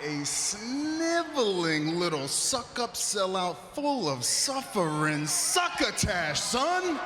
a sniveling little suck-up sellout full of suffering succotash, son!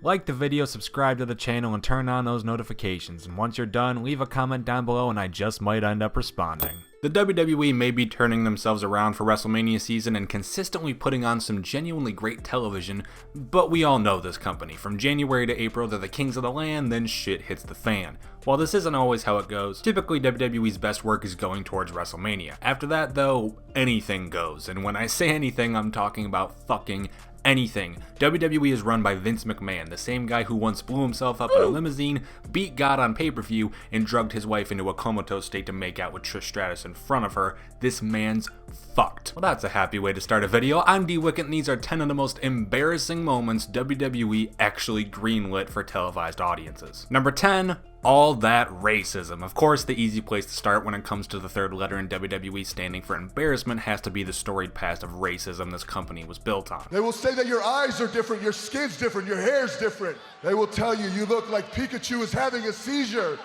Like the video, subscribe to the channel, and turn on those notifications. And once you're done, leave a comment down below and I just might end up responding. The WWE may be turning themselves around for WrestleMania season and consistently putting on some genuinely great television, but we all know this company. From January to April, they're the kings of the land, then shit hits the fan. While this isn't always how it goes, typically WWE's best work is going towards WrestleMania. After that though, anything goes, and when I say anything, I'm talking about fucking anything. WWE is run by Vince McMahon, the same guy who once blew himself up in a limousine, beat God on pay-per-view, and drugged his wife into a comatose state to make out with Trish Stratus in front of her. This man's fucked. Well, that's a happy way to start a video. I'm D-Wicket, and these are 10 of the most embarrassing moments WWE actually greenlit for televised audiences. Number 10. All that racism. Of course, the easy place to start when it comes to the third letter in WWE standing for embarrassment has to be the storied past of racism this company was built on. They will say that your eyes are different, your skin's different, your hair's different. They will tell you you look like Pikachu is having a seizure.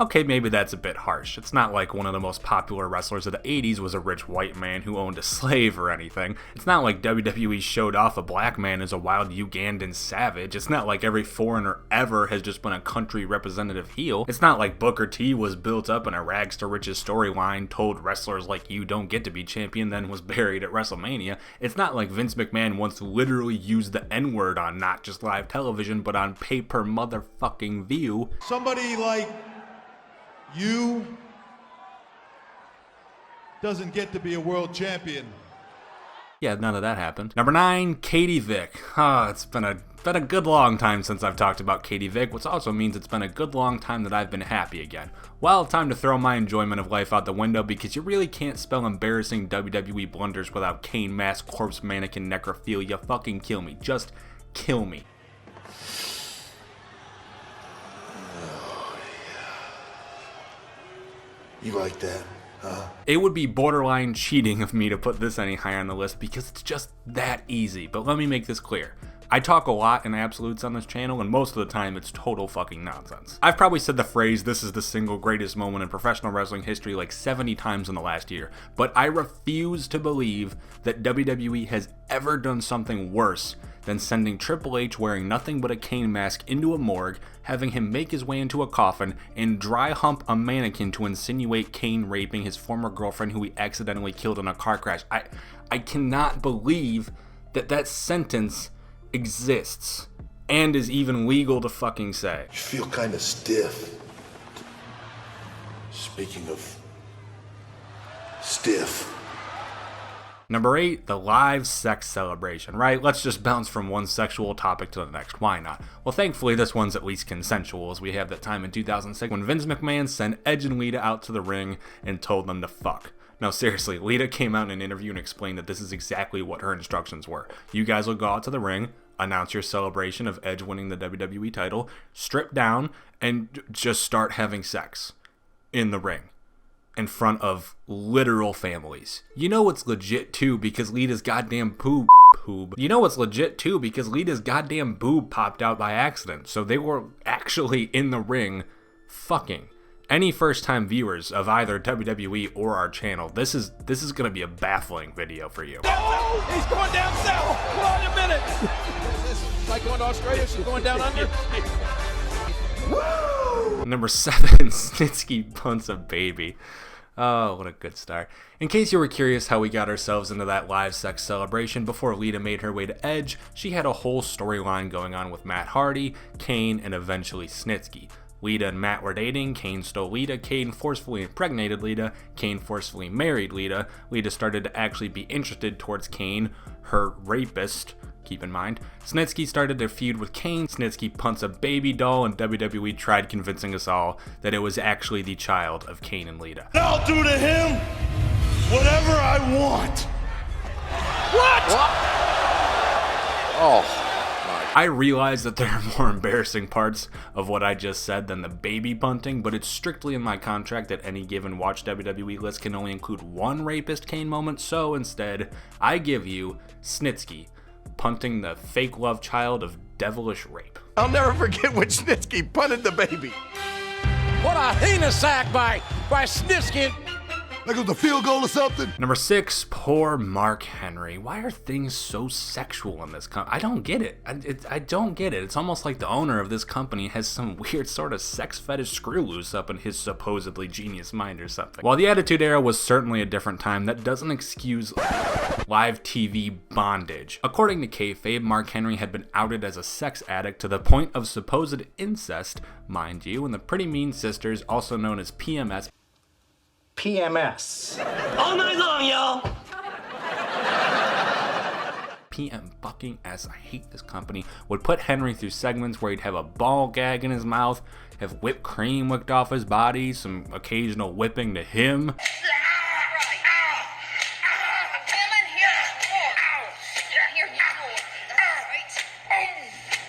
Okay, maybe that's a bit harsh. It's not like one of the most popular wrestlers of the 80s was a rich white man who owned a slave or anything. It's not like WWE showed off a black man as a wild Ugandan savage. It's not like every foreigner ever has just been a country representative heel. It's not like Booker T was built up in a rags to riches storyline, told wrestlers like you don't get to be champion, then was buried at WrestleMania. It's not like Vince McMahon once literally used the N-word on not just live television, but on pay-per-motherfucking view. Somebody like you doesn't get to be a world champion. Yeah, none of that happened. Number 9, Catty Vic. It's been a good long time since I've talked about Catty Vic, which also means it's been a good long time that I've been happy again. Well, time to throw my enjoyment of life out the window because you really can't spell embarrassing WWE blunders without cane mask, corpse mannequin, necrophilia. Fucking kill me. Just kill me. You like that, huh? It would be borderline cheating of me to put this any higher on the list because it's just that easy. But let me make this clear. I talk a lot in absolutes on this channel, and most of the time it's total fucking nonsense. I've probably said the phrase, "this is the single greatest moment in professional wrestling history," like 70 times in the last year, but I refuse to believe that WWE has ever done something worse than sending Triple H wearing nothing but a cane mask into a morgue, having him make his way into a coffin, and dry hump a mannequin to insinuate Kane raping his former girlfriend who he accidentally killed in a car crash. I cannot believe that that sentence exists and is even legal to fucking say. You feel kind of stiff. Speaking of stiff. Number 8, the live sex celebration, right? Let's just bounce from one sexual topic to the next. Why not? Well, thankfully, this one's at least consensual, as we have that time in 2006 when Vince McMahon sent Edge and Lita out to the ring and told them to fuck. No, seriously, Lita came out in an interview and explained that this is exactly what her instructions were. You guys will go out to the ring, announce your celebration of Edge winning the WWE title, strip down, and just start having sex in the ring. In front of literal families. You know what's legit too because Lita's goddamn boob. You know what's legit too because Lita's goddamn boob popped out by accident. So they were actually in the ring fucking. Any first time viewers of either WWE or our channel, this is gonna be a baffling video for you. Oh, he's going down south. Hold on a minute. It's like going to Australia, she's going down under. Woo! Number 7, Snitsky punts a baby. Oh, what a good start. In case you were curious how we got ourselves into that live sex celebration, before Lita made her way to Edge, she had a whole storyline going on with Matt Hardy, Kane, and eventually Snitsky. Lita and Matt were dating, Kane stole Lita, Kane forcefully impregnated Lita, Kane forcefully married Lita. Lita started to actually be interested towards Kane, her rapist, keep in mind. Snitsky started their feud with Kane, Snitsky punts a baby doll, and WWE tried convincing us all that it was actually the child of Kane and Lita. I'll do to him whatever I want. What? Oh. I realize that there are more embarrassing parts of what I just said than the baby punting, but it's strictly in my contract that any given Watch WWE list can only include one rapist Kane moment, so instead, I give you Snitsky punting the fake love child of devilish rape. I'll never forget when Snitsky punted the baby. What a heinous act by Snitsky. Like it was a field goal or something. Number 6, poor Mark Henry. Why are things so sexual in this company? I don't get it. I don't get it. It's almost like the owner of this company has some weird sort of sex fetish screw loose up in his supposedly genius mind or something. While the Attitude Era was certainly a different time, that doesn't excuse live TV bondage. According to kayfabe, Mark Henry had been outed as a sex addict to the point of supposed incest, mind you, and the Pretty Mean Sisters, also known as PMS. PMS. All night long, y'all. PM fucking S, I hate this company, would put Henry through segments where he'd have a ball gag in his mouth, have whipped cream whipped off his body, some occasional whipping to him.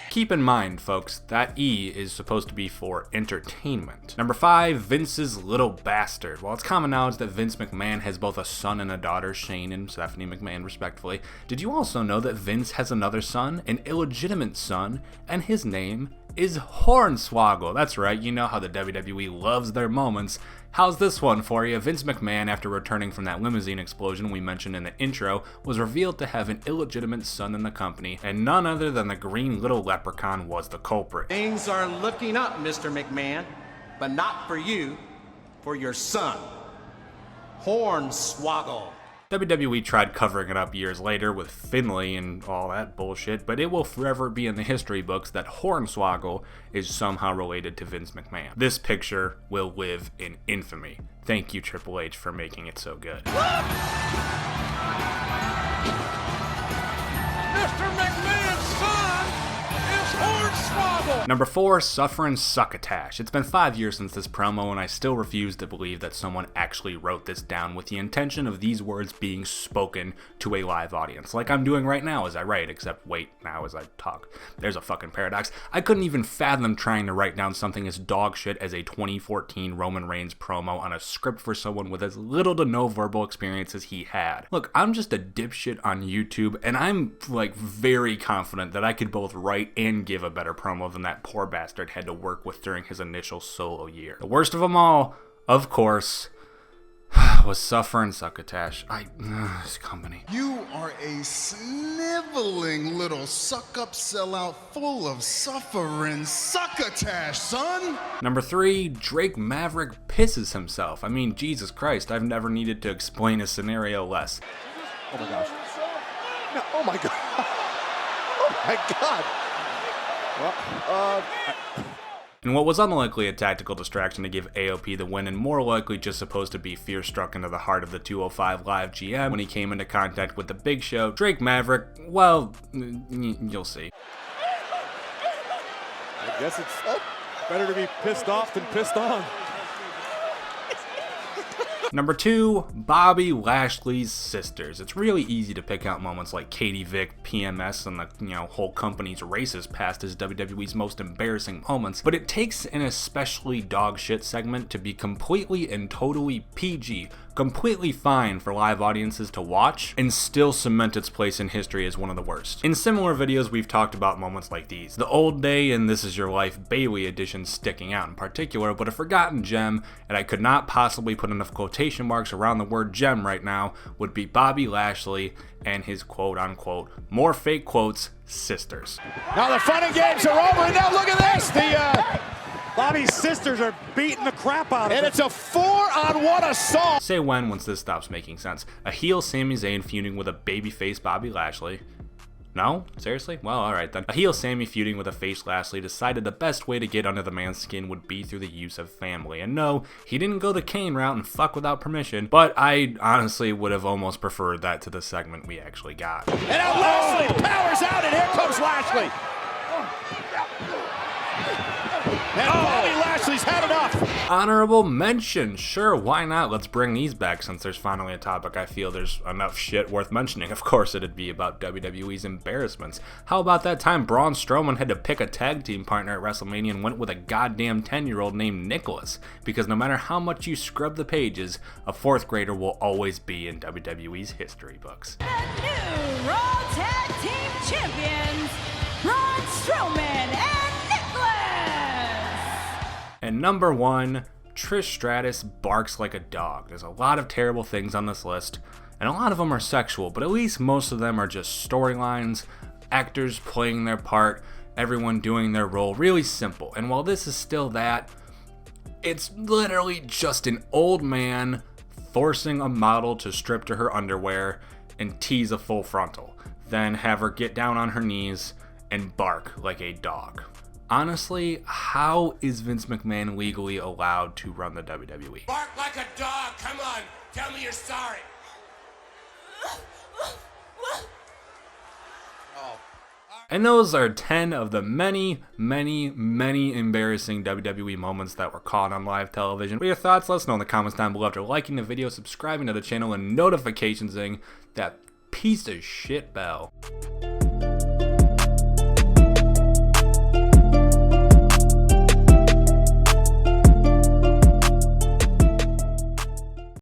Keep in mind, folks, that E is supposed to be for entertainment. Number 5, Vince's little bastard. While it's common knowledge that Vince McMahon has both a son and a daughter, Shane and Stephanie McMahon respectively, did you also know that Vince has another son, an illegitimate son, and his name is Hornswoggle? That's right, you know how the WWE loves their moments. How's this one for you? Vince McMahon, after returning from that limousine explosion we mentioned in the intro, was revealed to have an illegitimate son in the company, and none other than the green little leprechaun was the culprit. Things are looking up, Mr. McMahon, but not for you, for your son, Hornswoggle. WWE tried covering it up years later with Finlay and all that bullshit, but it will forever be in the history books that Hornswoggle is somehow related to Vince McMahon. This picture will live in infamy. Thank you, Triple H, for making it so good. Mr. McMahon's son is Hornswoggle. Number 4, Sufferin' Succotash. It's been 5 years since this promo, and I still refuse to believe that someone actually wrote this down with the intention of these words being spoken to a live audience, like I'm doing right now as I write, except wait now as I talk. There's a fucking paradox. I couldn't even fathom trying to write down something as dog shit as a 2014 Roman Reigns promo on a script for someone with as little to no verbal experience as he had. Look, I'm just a dipshit on YouTube, and I'm like very confident that I could both write and give a better promo than that poor bastard had to work with during his initial solo year. The worst of them all, of course, was Sufferin' Succotash. This company. You are a sniveling little suck-up sellout full of suffering succotash, son! Number 3, Drake Maverick pisses himself. I mean, Jesus Christ, I've never needed to explain a scenario less. Oh my gosh. No, oh my god. Oh my god. Well, And what was unlikely a tactical distraction to give AOP the win, and more likely just supposed to be fear struck into the heart of the 205 Live GM when he came into contact with the Big Show, Drake Maverick, well, you'll see. I guess it's better to be pissed off than pissed on. Number 2, Bobby Lashley's sisters. It's really easy to pick out moments like Catty Vic, PMS, and the whole company's racist past as WWE's most embarrassing moments, but it takes an especially dog shit segment to be completely and totally PG, completely fine for live audiences to watch, and still cement its place in history as one of the worst. In similar videos, we've talked about moments like these. The Old Day and This Is Your Life Bailey edition sticking out in particular, but a forgotten gem, and I could not possibly put enough quotation marks around the word gem right now, would be Bobby Lashley and his quote-unquote, more fake quotes, sisters. Now the fun and games are over, and now look at this! Bobby's sisters are beating the crap out of him. And it's a 4-on-1 assault! Say when once this stops making sense. A heel Sami Zayn feuding with a babyface Bobby Lashley. No? Seriously? Well, alright then. A heel Sami feuding with a face Lashley decided the best way to get under the man's skin would be through the use of family. And no, he didn't go the Kane route and fuck without permission, but I honestly would have almost preferred that to the segment we actually got. And now Lashley powers out, and here comes Lashley! And Bobby Lashley's had enough! Honorable mention. Sure, why not? Let's bring these back since there's finally a topic I feel there's enough shit worth mentioning. Of course it'd be about WWE's embarrassments. How about that time Braun Strowman had to pick a tag team partner at WrestleMania and went with a goddamn 10-year-old named Nicholas? Because no matter how much you scrub the pages, a 4th grader will always be in WWE's history books. The new Raw Tag Team Champions, Braun Strowman and Nicholas! And number 1, Trish Stratus barks like a dog. There's a lot of terrible things on this list, and a lot of them are sexual, but at least most of them are just storylines, actors playing their part, everyone doing their role, really simple. And while this is still that, it's literally just an old man forcing a model to strip to her underwear and tease a full frontal, then have her get down on her knees and bark like a dog. Honestly, how is Vince McMahon legally allowed to run the WWE? Bark like a dog, come on, tell me you're sorry. And those are 10 of the many, many, many embarrassing WWE moments that were caught on live television. What are your thoughts? Let us know in the comments down below after liking the video, subscribing to the channel, and notifications-ing that piece of shit bell.